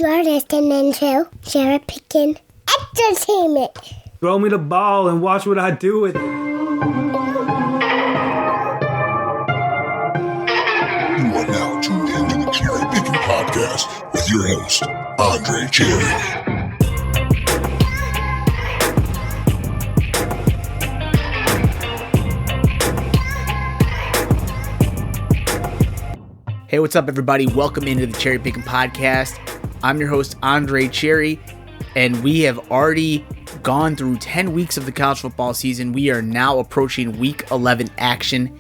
You're listening to CherryPickin Entertainment. Throw me the ball and watch what I do with it. You are now tuned into the CherryPickin podcast with your host, Andre Cherry. Hey, what's up, everybody? Welcome into the CherryPickin podcast. I'm your host, Andre Cherry, and we have already gone through 10 weeks of the college football season. We are now approaching Week 11 action,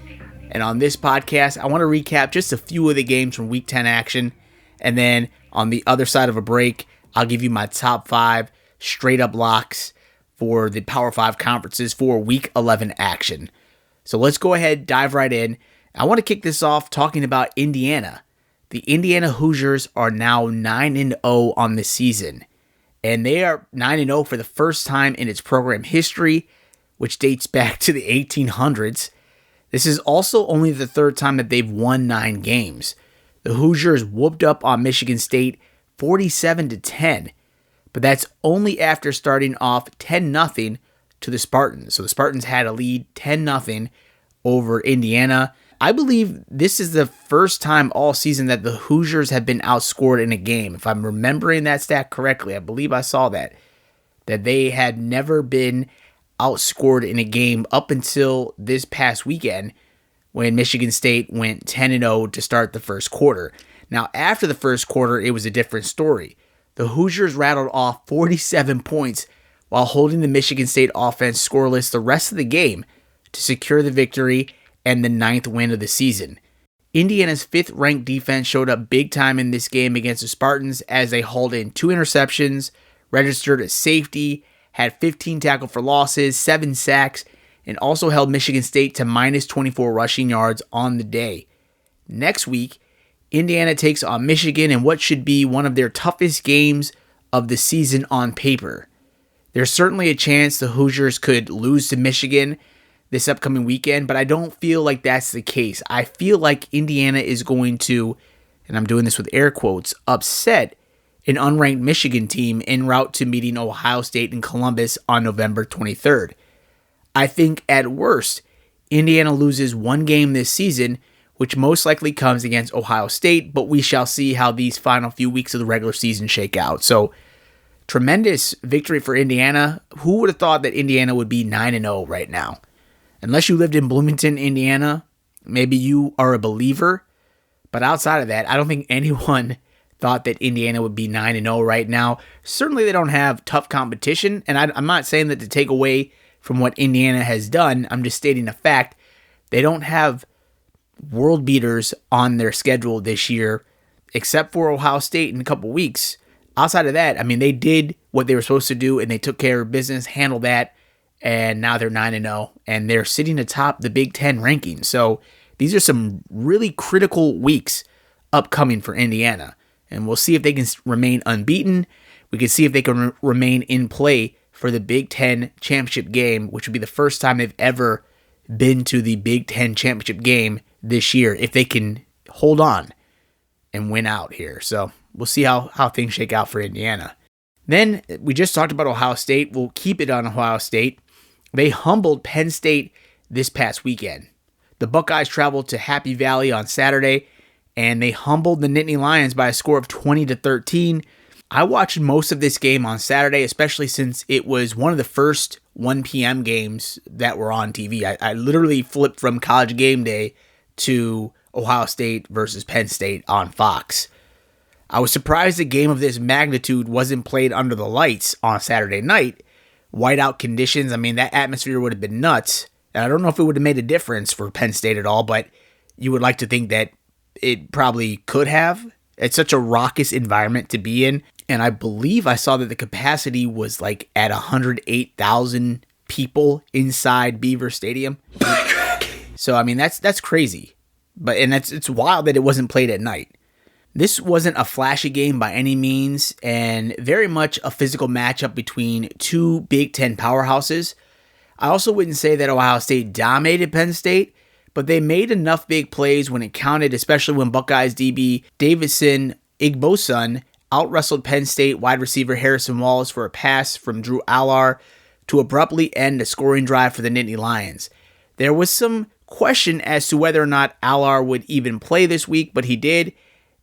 and on this podcast, I want to recap just a few of the games from Week 10 action, and then on the other side of a break, I'll give you my top 5 straight-up locks for the Power 5 conferences for Week 11 action. So let's go ahead, dive right in. I want to kick this off talking about Indiana. The Indiana Hoosiers are now 9-0 on the season, and they are 9-0 for the first time in its program history, which dates back to the 1800s. This is also only the third time that they've won 9 games. The Hoosiers whooped up on Michigan State 47-10, but that's only after starting off 10-0 to the Spartans. So the Spartans had a lead 10-0 over Indiana. I believe this is the first time all season that the Hoosiers have been outscored in a game. If I'm remembering that stat correctly, I believe I saw that they had never been outscored in a game up until this past weekend when Michigan State went 10-0 to start the first quarter. Now, after the first quarter, it was a different story. The Hoosiers rattled off 47 points while holding the Michigan State offense scoreless the rest of the game to secure the victory and the 9th win of the season. Indiana's 5th-ranked defense showed up big time in this game against the Spartans as they hauled in 2 interceptions, registered a safety, had 15 tackle for losses, 7 sacks, and also held Michigan State to minus 24 rushing yards on the day. Next week, Indiana takes on Michigan in what should be one of their toughest games of the season on paper. There's certainly a chance the Hoosiers could lose to Michigan this upcoming weekend, but I don't feel like that's the case. I feel like Indiana is going to, and I'm doing this with air quotes, upset an unranked Michigan team en route to meeting Ohio State in Columbus on November 23rd. I think at worst, Indiana loses 1 game this season, which most likely comes against Ohio State, but we shall see how these final few weeks of the regular season shake out. So, tremendous victory for Indiana. Who would have thought that Indiana would be 9-0 right now? Unless you lived in Bloomington, Indiana, maybe you are a believer. But outside of that, I don't think anyone thought that Indiana would be 9-0 right now. Certainly they don't have tough competition. And I'm not saying that to take away from what Indiana has done. I'm just stating a fact. They don't have world beaters on their schedule this year, except for Ohio State in a couple weeks. Outside of that, I mean, they did what they were supposed to do, and they took care of business, handled that. And now they're 9-0, and they're sitting atop the Big Ten rankings. So these are some really critical weeks upcoming for Indiana. And we'll see if they can remain unbeaten. We can see if they can remain in play for the Big Ten championship game, which would be the first time they've ever been to the Big Ten championship game this year, if they can hold on and win out here. So we'll see how things shake out for Indiana. Then we just talked about Ohio State. We'll keep it on Ohio State. They humbled Penn State this past weekend. The Buckeyes traveled to Happy Valley on Saturday, and they humbled the Nittany Lions by a score of 20-13. I watched most of this game on Saturday, especially since it was one of the first 1 p.m. games that were on TV. I literally flipped from College Game Day to Ohio State versus Penn State on Fox. I was surprised a game of this magnitude wasn't played under the lights on Saturday night. Whiteout conditions, I mean, that atmosphere would have been nuts. And I don't know if it would have made a difference for Penn State at all, but you would like to think that it probably could have. It's such a raucous environment to be in. And I believe I saw that the capacity was like at 108,000 people inside Beaver Stadium. So, I mean, that's crazy. And it's wild that it wasn't played at night. This wasn't a flashy game by any means, and very much a physical matchup between 2 Big Ten powerhouses. I also wouldn't say that Ohio State dominated Penn State, but they made enough big plays when it counted, especially when Buckeyes DB Davison Igbosun out-wrestled Penn State wide receiver Harrison Wallace for a pass from Drew Allar to abruptly end a scoring drive for the Nittany Lions. There was some question as to whether or not Allar would even play this week, but he did,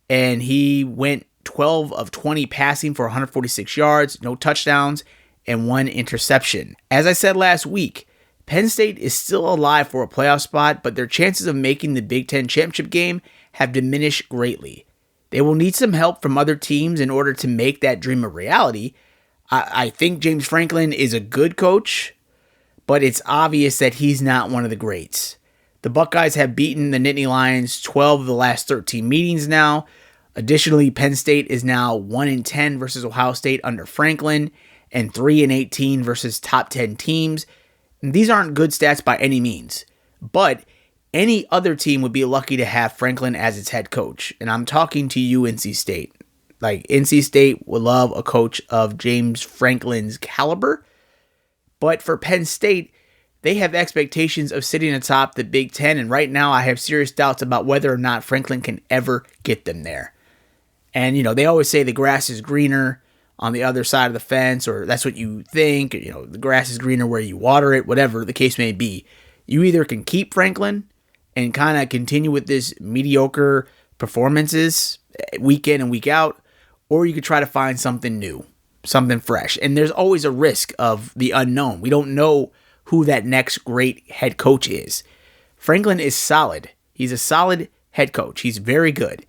and he went 12 of 20 passing for 146 yards, no touchdowns, and 1 interception. As I said last week, Penn State is still alive for a playoff spot, but their chances of making the Big Ten championship game have diminished greatly. They will need some help from other teams in order to make that dream a reality. I think James Franklin is a good coach, but it's obvious that he's not one of the greats. The Buckeyes have beaten the Nittany Lions 12 of the last 13 meetings now. Additionally, Penn State is now 1-10 versus Ohio State under Franklin and 3-18 versus top 10 teams. And these aren't good stats by any means, but any other team would be lucky to have Franklin as its head coach. And I'm talking to you, NC State. Like, NC State would love a coach of James Franklin's caliber. But for Penn State, they have expectations of sitting atop the Big Ten. And right now, I have serious doubts about whether or not Franklin can ever get them there. And, they always say the grass is greener on the other side of the fence, or that's what you think. The grass is greener where you water it, whatever the case may be. You either can keep Franklin and kind of continue with this mediocre performances week in and week out, or you could try to find something new, something fresh. And there's always a risk of the unknown. We don't know who that next great head coach is. Franklin is solid. He's a solid head coach. He's very good.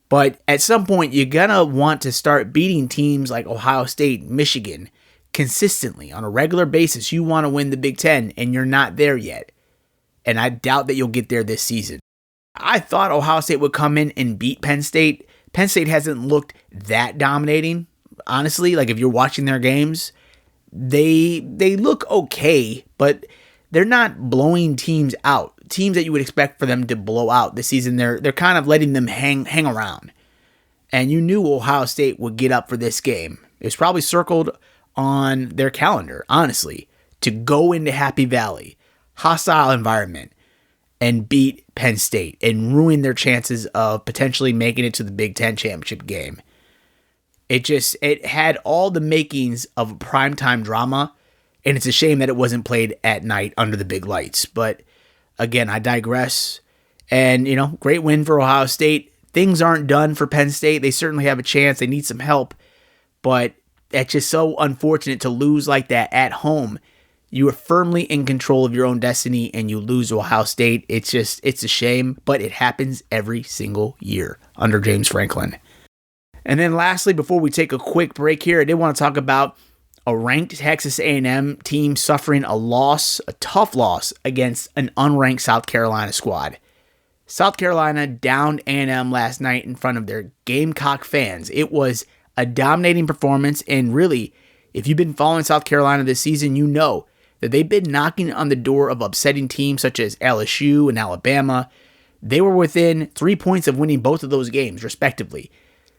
But at some point, you're going to want to start beating teams like Ohio State, Michigan, consistently on a regular basis. You want to win the Big Ten, and you're not there yet. And I doubt that you'll get there this season. I thought Ohio State would come in and beat Penn State. Penn State hasn't looked that dominating, honestly. Like, if you're watching their games, they look okay, but they're not blowing teams out. Teams that you would expect for them to blow out this season, they're kind of letting them hang around. And you knew Ohio State would get up for this game. It was probably circled on their calendar, honestly, to go into Happy Valley, hostile environment, and beat Penn State and ruin their chances of potentially making it to the Big Ten championship game. It had all the makings of a primetime drama, and it's a shame that it wasn't played at night under the big lights. But again, I digress. And, great win for Ohio State. Things aren't done for Penn State. They certainly have a chance. They need some help. But that's just so unfortunate to lose like that at home. You are firmly in control of your own destiny, and you lose to Ohio State. It's a shame, but it happens every single year under James Franklin. And then lastly, before we take a quick break here, I did want to talk about a ranked Texas A&M team suffering a tough loss against an unranked South Carolina squad. South Carolina downed A&M last night in front of their Gamecock fans. It was a dominating performance, and really, if you've been following South Carolina this season, you know that they've been knocking on the door of upsetting teams such as LSU and Alabama. They were within 3 points of winning both of those games, respectively.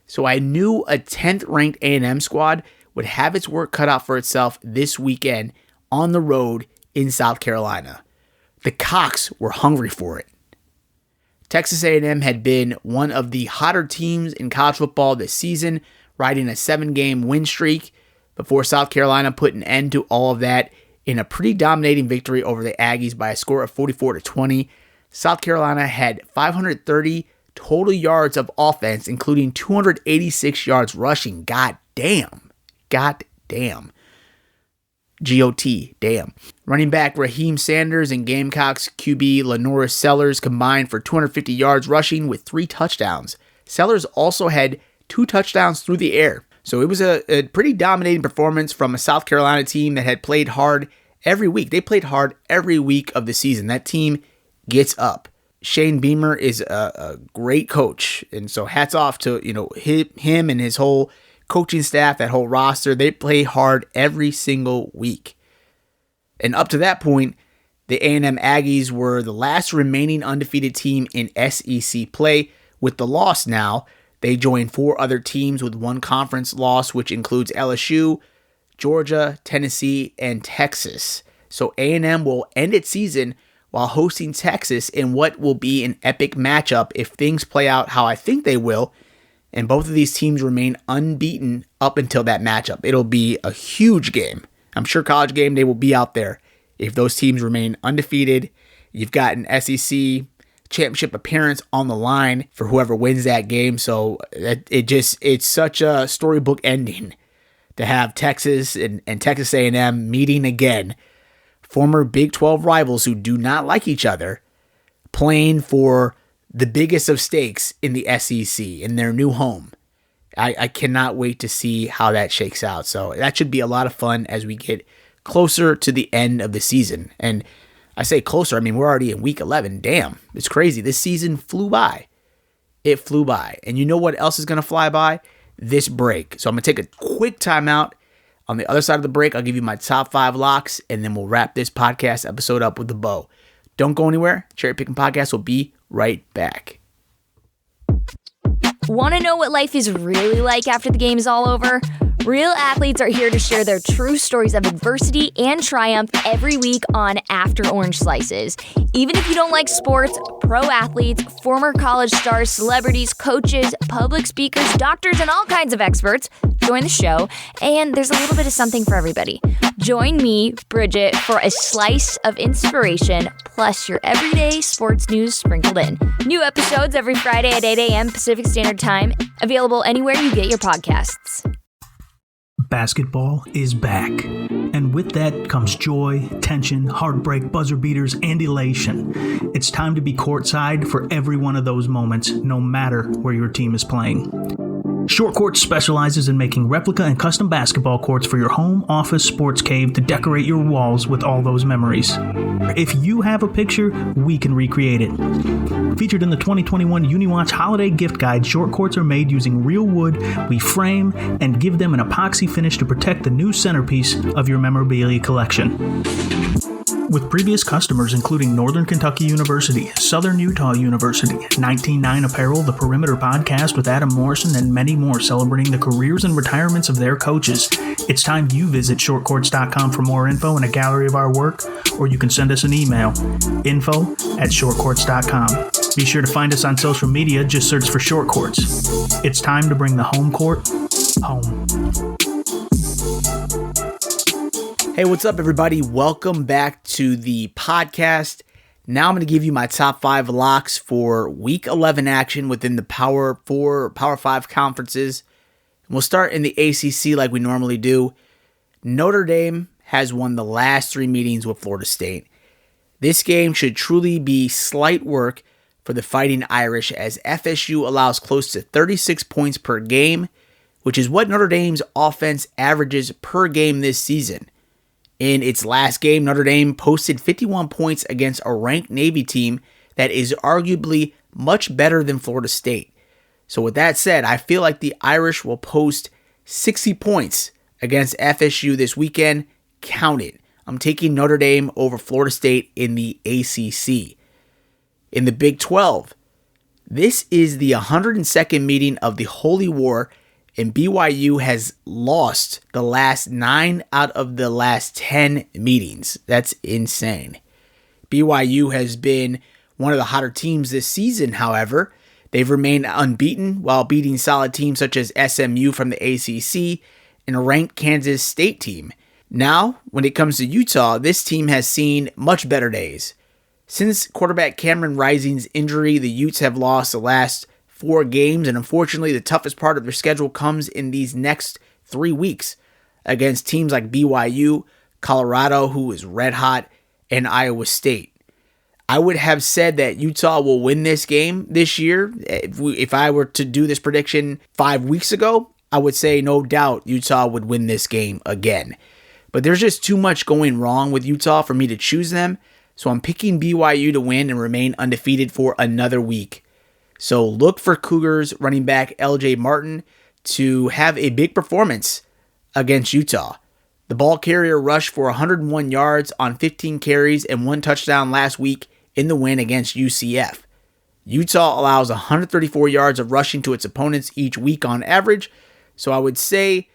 So I knew a 10th ranked A&M squad would have its work cut out for itself this weekend on the road in South Carolina. The Cocks were hungry for it. Texas A&M had been one of the hotter teams in college football this season, riding a 7-game win streak before South Carolina put an end to all of that in a pretty dominating victory over the Aggies by a score of 44-20. South Carolina had 530 total yards of offense, including 286 yards rushing. God damn. G-O-T, damn. Running back Raheem Sanders and Gamecocks QB Lenoris Sellers combined for 250 yards rushing with 3 touchdowns. Sellers also had 2 touchdowns through the air. So it was a pretty dominating performance from a South Carolina team that had played hard every week. They played hard every week of the season. That team gets up. Shane Beamer is a great coach. And so hats off to him and his whole coaching staff, that whole roster. They play hard every single week. And up to that point, the A&M Aggies were the last remaining undefeated team in SEC play. With the loss now, they joined 4 other teams with 1 conference loss, which includes LSU, Georgia, Tennessee, and Texas. So A&M will end its season while hosting Texas in what will be an epic matchup if things play out how I think they will, And both of these teams remain unbeaten up until that matchup. It'll be a huge game. I'm sure College Game Day will be out there if those teams remain undefeated. You've got an SEC championship appearance on the line for whoever wins that game. So it's such a storybook ending to have Texas and Texas A&M meeting again. Former Big 12 rivals who do not like each other playing for the biggest of stakes in the SEC, in their new home. I cannot wait to see how that shakes out. So that should be a lot of fun as we get closer to the end of the season. And I say closer, I mean, we're already in week 11. Damn, it's crazy. This season flew by. It flew by. And you know what else is going to fly by? This break. So I'm going to take a quick timeout. On the other side of the break, I'll give you my top 5 locks, and then we'll wrap this podcast episode up with a bow. Don't go anywhere. Cherry Pickin' Podcast will be right back. Want to know what life is really like after the game is all over? Real athletes are here to share their true stories of adversity and triumph every week on After Orange Slices. Even if you don't like sports, pro athletes, former college stars, celebrities, coaches, public speakers, doctors, and all kinds of experts join the show, and there's a little bit of something for everybody. Join me, Bridget, for a slice of inspiration, plus your everyday sports news sprinkled in. New episodes every Friday at 8 a.m. Pacific Standard Time, available anywhere you get your podcasts. Basketball is back. And with that comes joy, tension, heartbreak, buzzer beaters, and elation. It's time to be courtside for every one of those moments, no matter where your team is playing. Short Court specializes in making replica and custom basketball courts for your home, office, sports cave to decorate your walls with all those memories. If you have a picture, we can recreate it. Featured in the 2021 UniWatch Holiday Gift Guide, Short Courts are made using real wood. We frame and give them an epoxy finish to protect the new centerpiece of your memorabilia collection. With previous customers including Northern Kentucky University, Southern Utah University, 199 Apparel, The Perimeter Podcast with Adam Morrison, and many more celebrating the careers and retirements of their coaches, it's time you visit shortcourts.com for more info and a gallery of our work, or you can send us an email, info@shortcourts.com. Be sure to find us on social media, just search for Short Courts. It's time to bring the home court home. Hey, what's up, everybody? Welcome back to the podcast. Now I'm going to give you my top 5 locks for Week 11 action within the Power 4, Power 5 conferences. And we'll start in the ACC like we normally do. Notre Dame has won the last 3 meetings with Florida State. This game should truly be slight work for the Fighting Irish, as FSU allows close to 36 points per game, which is what Notre Dame's offense averages per game this season. In its last game, Notre Dame posted 51 points against a ranked Navy team that is arguably much better than Florida State. So with that said, I feel like the Irish will post 60 points against FSU this weekend. Count it. I'm taking Notre Dame over Florida State in the ACC. In the Big 12, this is the 102nd meeting of the Holy War, and BYU has lost the last 9 out of the last 10 meetings. That's insane. BYU has been one of the hotter teams this season, however. They've remained unbeaten while beating solid teams such as SMU from the ACC and a ranked Kansas State team. Now, when it comes to Utah, this team has seen much better days. Since quarterback Cameron Rising's injury, the Utes have lost the last 4 games, and unfortunately the toughest part of their schedule comes in these next 3 weeks against teams like BYU, Colorado, who is red hot, and Iowa State. I would have said that Utah will win this game this year. If I were to do this prediction 5 weeks ago, I would say no doubt Utah would win this game again. But there's just too much going wrong with Utah for me to choose them, so I'm picking BYU to win and remain undefeated for another week. So look for Cougars running back LJ Martin to have a big performance against Utah. The ball carrier rushed for 101 yards on 15 carries and 1 touchdown last week in the win against UCF. Utah allows 134 yards of rushing to its opponents each week on average, so I would say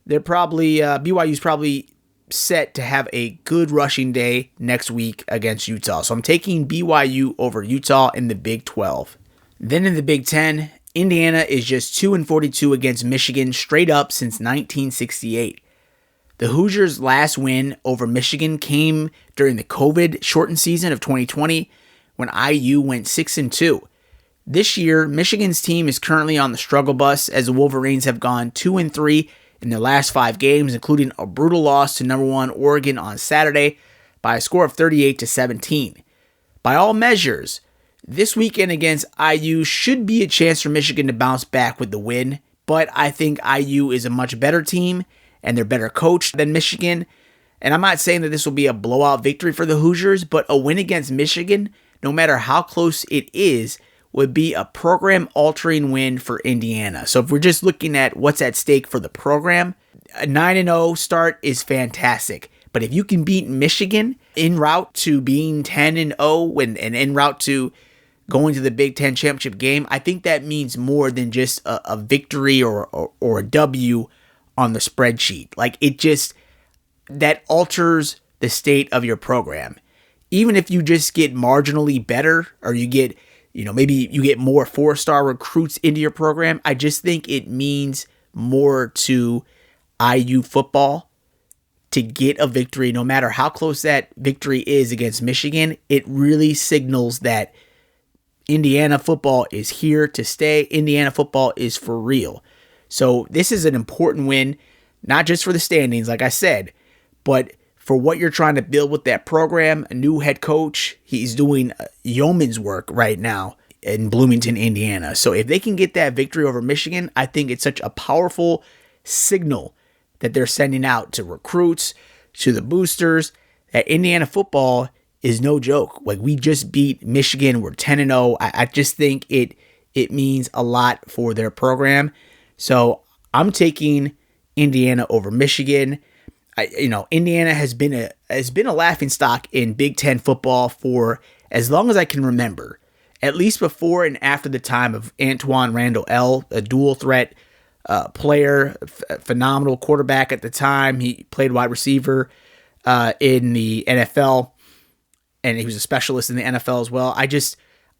they're probably BYU's probably set to have a good rushing day next week against Utah. So I'm taking BYU over Utah in the Big 12. Then in the Big 10, Indiana is just 2-42 against Michigan straight up since 1968. The Hoosiers' last win over Michigan came during the COVID-shortened season of 2020 when IU went 6-2. This year, Michigan's team is currently on the struggle bus as the Wolverines have gone 2-3 in their last 5 games, including a brutal loss to number 1 Oregon on Saturday by a score of 38-17. By all measures, this weekend against IU should be a chance for Michigan to bounce back with the win, but I think IU is a much better team and they're better coached than Michigan. And I'm not saying that this will be a blowout victory for the Hoosiers, but a win against Michigan, no matter how close it is, would be a program-altering win for Indiana. So if we're just looking at what's at stake for the program, a 9-0 start is fantastic. But if you can beat Michigan en route to being 10-0 and en route to going to the Big Ten championship game, I think that means more than just a victory or a W on the spreadsheet. Like, it just, that alters the state of your program. Even if you just get marginally better, or you get, maybe you get more 4-star recruits into your program, I just think it means more to IU football to get a victory. No matter how close that victory is against Michigan, it really signals that Indiana football is here to stay. Indiana football is for real. So this is an important win, not just for the standings, like I said, but for what you're trying to build with that program. A new head coach, he's doing yeoman's work right now in Bloomington, Indiana. So if they can get that victory over Michigan, I think it's such a powerful signal that they're sending out to recruits, to the boosters, that Indiana football is no joke. Like, we just beat Michigan. We're 10-0. I just think it means a lot for their program. So I'm taking Indiana over Michigan. Indiana has been a laughing stock in Big Ten football for as long as I can remember, at least before and after the time of Antoine Randall L., a dual threat player, phenomenal quarterback at the time. He played wide receiver in the NFL, and he was a specialist in the NFL as well. I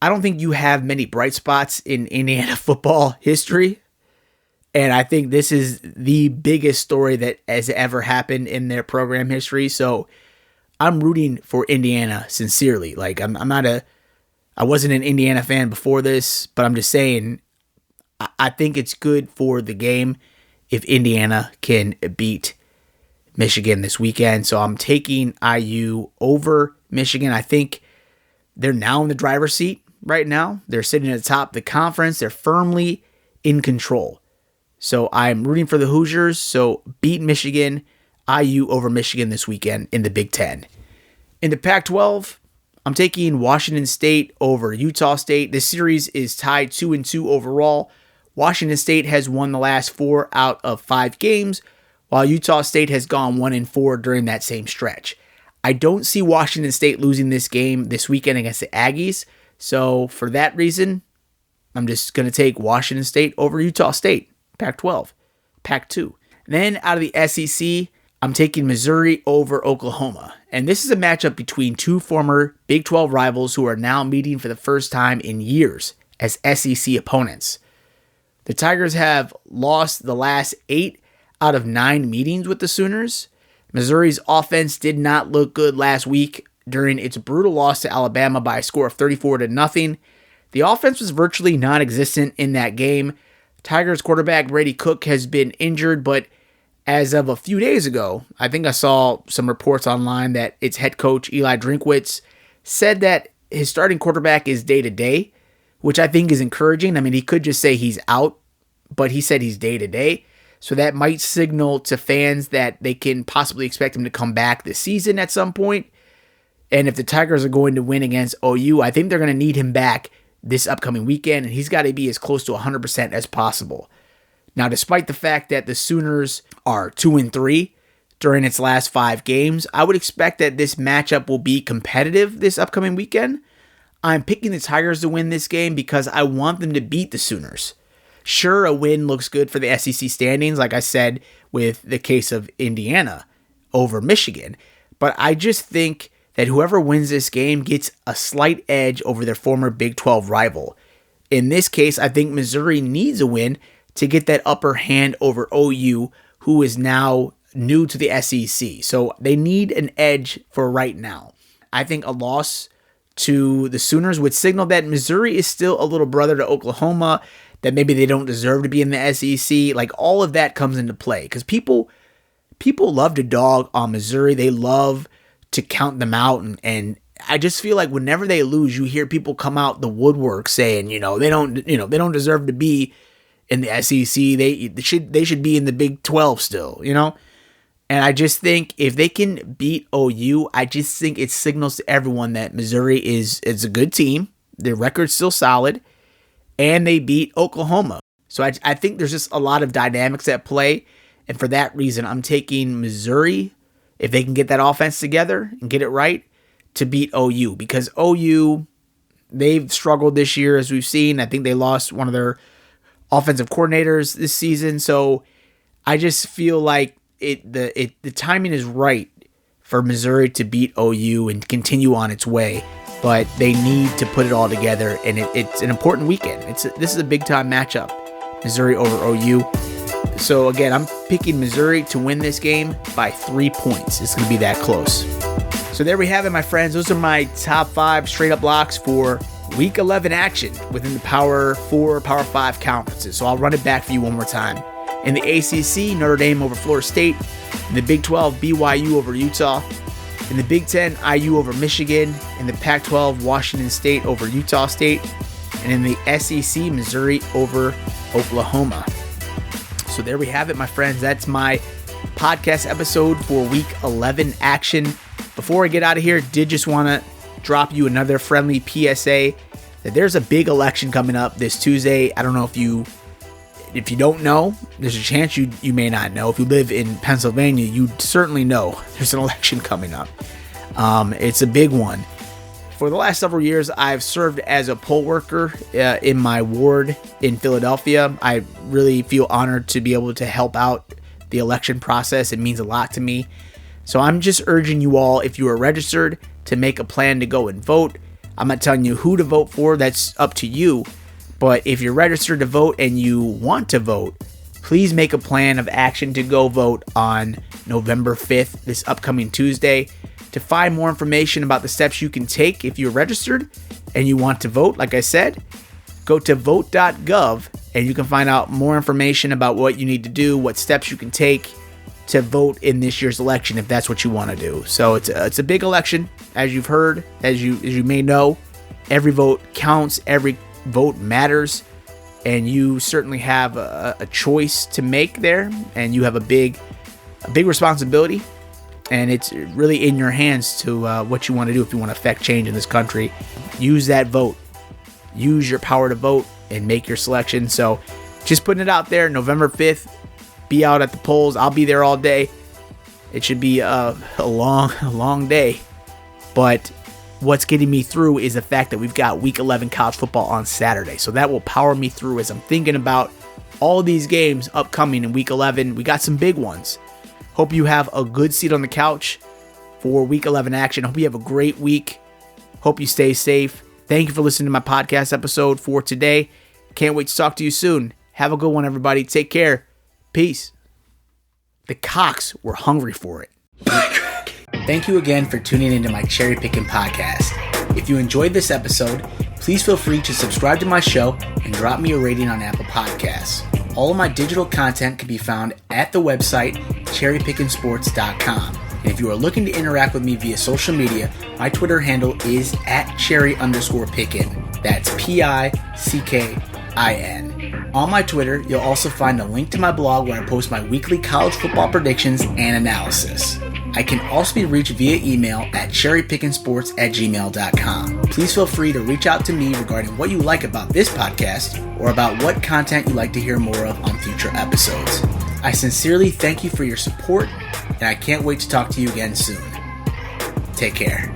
don't think you have many bright spots in Indiana football history. And I think this is the biggest story that has ever happened in their program history. So I'm rooting for Indiana sincerely. Like, I wasn't an Indiana fan before this, but I'm just saying, I think it's good for the game if Indiana can beat Michigan this weekend. So I'm taking IU over Michigan. I think they're now in the driver's seat right now. They're sitting at the top of the conference. They're firmly in control. So I'm rooting for the Hoosiers. So beat Michigan, IU over Michigan this weekend in the Big Ten. In the Pac-12, I'm taking Washington State over Utah State. This series is tied 2-2 overall. Washington State has won the last 4 out of 5 games, while Utah State has gone 1-4 during that same stretch. I don't see Washington State losing this game this weekend against the Aggies. So for that reason, I'm just going to take Washington State over Utah State. Pac-12, Pac-2. Then out of the SEC, I'm taking Missouri over Oklahoma. And this is a matchup between two former Big 12 rivals who are now meeting for the first time in years as SEC opponents. The Tigers have lost the last 8 out of 9 meetings with the Sooners. Missouri's offense did not look good last week during its brutal loss to Alabama by a score of 34-0. The offense was virtually non-existent in that game. Tigers quarterback Brady Cook has been injured, but as of a few days ago, I think I saw some reports online that its head coach Eli Drinkwitz said that his starting quarterback is day-to-day, which I think is encouraging. I mean, he could just say he's out, but he said he's day-to-day. So that might signal to fans that they can possibly expect him to come back this season at some point. And if the Tigers are going to win against OU, I think they're going to need him back this upcoming weekend, and he's got to be as close to 100% as possible. Now, despite the fact that the Sooners are 2-3 during its last 5 games, I would expect that this matchup will be competitive this upcoming weekend. I'm picking the Tigers to win this game because I want them to beat the Sooners. Sure, a win looks good for the SEC standings, like I said, with the case of Indiana over Michigan, but I just think that whoever wins this game gets a slight edge over their former Big 12 rival. In this case, I think Missouri needs a win to get that upper hand over OU, who is now new to the SEC. So they need an edge for right now. I think a loss to the Sooners would signal that Missouri is still a little brother to Oklahoma, that maybe they don't deserve to be in the SEC. Like, all of that comes into play because people love to dog on Missouri. They love to count them out. And I just feel like whenever they lose, you hear people come out the woodwork saying, they don't deserve to be in the SEC. They should be in the Big 12 still, And I just think if they can beat OU, I just think it signals to everyone that Missouri is a good team. Their record's still solid, and they beat Oklahoma. So I think there's just a lot of dynamics at play, and for that reason, I'm taking Missouri, if they can get that offense together and get it right, to beat OU. Because OU, they've struggled this year, as we've seen. I think they lost one of their offensive coordinators this season, so I just feel like the timing is right for Missouri to beat OU and continue on its way, but they need to put it all together, and it's an important weekend. This is a big time matchup, Missouri over OU. So again, I'm picking Missouri to win this game by 3 points. It's going to be that close. So there we have it, my friends. Those are my top 5 straight up locks for Week 11 action within the Power 4, Power 5 conferences. So I'll run it back for you one more time. In the ACC, Notre Dame over Florida State. In the Big 12, BYU over Utah. In the Big 10, IU over Michigan. In the Pac-12, Washington State over Utah State. And in the SEC, Missouri over Oklahoma. So there we have it, my friends. That's my podcast episode for Week 11 action. Before I get out of here, did just want to drop you another friendly PSA that there's a big election coming up this Tuesday. I don't know if you don't know, there's a chance you may not know. If you live in Pennsylvania, you certainly know there's an election coming up. It's a big one. For the last several years, I've served as a poll worker in my ward in Philadelphia. I really feel honored to be able to help out the election process. It means a lot to me. So I'm just urging you all, if you are registered, to make a plan to go and vote. I'm not telling you who to vote for. That's up to you. But if you're registered to vote and you want to vote, please make a plan of action to go vote on November 5th, this upcoming Tuesday. To find more information about the steps you can take if you're registered and you want to vote, like I said, go to vote.gov and you can find out more information about what you need to do, what steps you can take to vote in this year's election if that's what you want to do. So it's a big election, as you've heard, as you may know. Every vote counts, every vote matters, and you certainly have a choice to make there, and you have a big responsibility, and it's really in your hands to what you want to do if you want to affect change in this country. Use that vote. Use your power to vote and make your selection. So just putting it out there, November 5th, be out at the polls. I'll be there all day. It should be a long day, but what's getting me through is the fact that we've got Week 11 college football on Saturday. So that will power me through as I'm thinking about all of these games upcoming in Week 11. We got some big ones. Hope you have a good seat on the couch for Week 11 action. Hope you have a great week. Hope you stay safe. Thank you for listening to my podcast episode for today. Can't wait to talk to you soon. Have a good one, everybody. Take care. Peace. The Cocks were hungry for it. Thank you again for tuning into my Cherry Pickin' podcast. If you enjoyed this episode, please feel free to subscribe to my show and drop me a rating on Apple Podcasts. All of my digital content can be found at the website CherryPickinSports.com. And if you are looking to interact with me via social media, my Twitter handle is @Cherry_Pickin. That's PICKIN. On my Twitter, you'll also find a link to my blog where I post my weekly college football predictions and analysis. I can also be reached via email at cherrypickinsports@gmail.com. Please feel free to reach out to me regarding what you like about this podcast or about what content you'd like to hear more of on future episodes. I sincerely thank you for your support, and I can't wait to talk to you again soon. Take care.